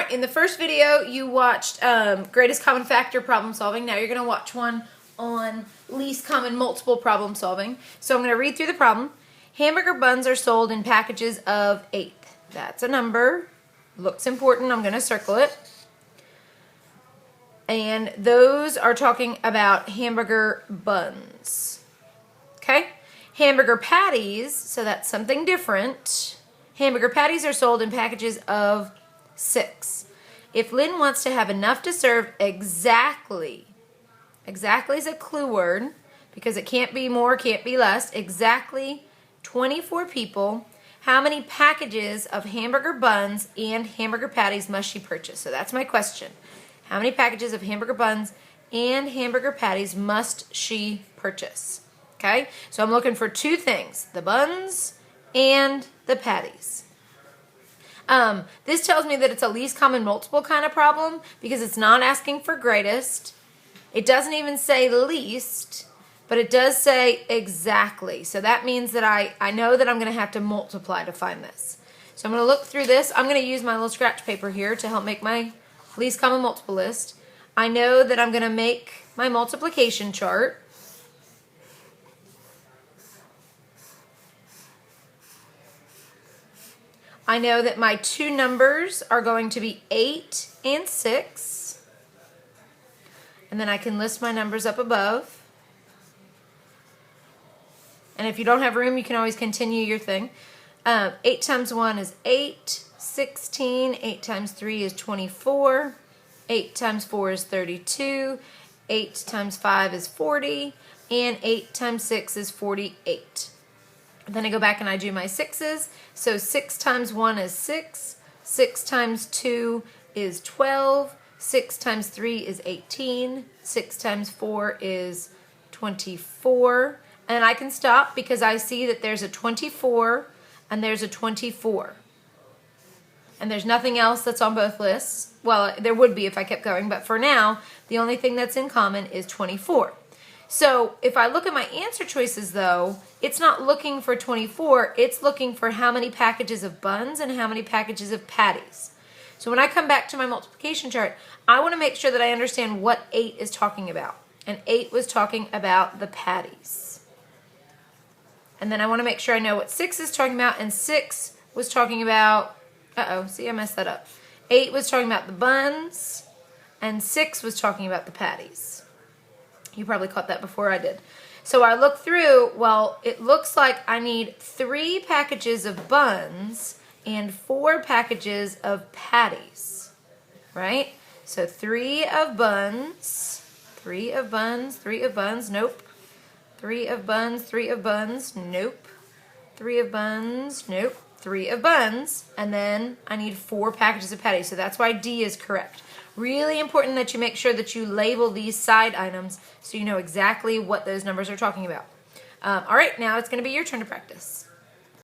right, in the first video, you watched greatest common factor problem solving. Now you're going to watch one on least common multiple problem solving. So I'm going to read through the problem. Hamburger buns are sold in packages of 8. That's a number. Looks important. I'm going to circle it. And those are talking about hamburger buns. Okay? Hamburger patties, so that's something different. Hamburger patties are sold in packages of 6. If Lynn wants to have enough to serve exactly is a clue word because it can't be more, can't be less, exactly 24 people, how many packages of hamburger buns and hamburger patties must she purchase? So that's my question. How many packages of hamburger buns and hamburger patties must she purchase? Okay, so I'm looking for 2 things, the buns and the patties. This tells me that it's a least common multiple kind of problem because it's not asking for greatest. It doesn't even say least, but it does say exactly. So that means that I know that I'm going to have to multiply to find this. So I'm going to look through this. I'm going to use my little scratch paper here to help make my least common multiple list. I know that I'm going to make my multiplication chart. I know that my 2 numbers are going to be 8 and 6. And then I can list my numbers up above. And if you don't have room, you can always continue your thing. 8 times 1 is 8, 16. 8 times 3 is 24. 8 times 4 is 32. 8 times 5 is 40. And 8 times 6 is 48. Then I go back and I do my 6s. So 6 times 1 is 6. 6 times 2 is 12. 6 times 3 is 18. 6 times 4 is 24. And I can stop because I see that there's a 24 and there's a 24. And there's nothing else that's on both lists. Well, there would be if I kept going, but for now, the only thing that's in common is 24. So if I look at my answer choices though, it's not looking for 24, it's looking for how many packages of buns and how many packages of patties. So when I come back to my multiplication chart, I want to make sure that I understand what 8 is talking about. And 8 was talking about the patties. And then I want to make sure I know what 6 is talking about, and 6 was talking about, see I messed that up. 8 was talking about the buns, and 6 was talking about the patties. You probably caught that before I did. So I look through, well, it looks like I need 3 packages of buns and 4 packages of patties, right? So 3 of buns, 3 of buns, 3 of buns, nope. 3 of buns, 3 of buns, nope. 3 of buns, nope. 3 of buns, and then I need 4 packages of patties. So that's why D is correct. Really important that you make sure that you label these side items so you know exactly what those numbers are talking about. All right, now it's going to be your turn to practice.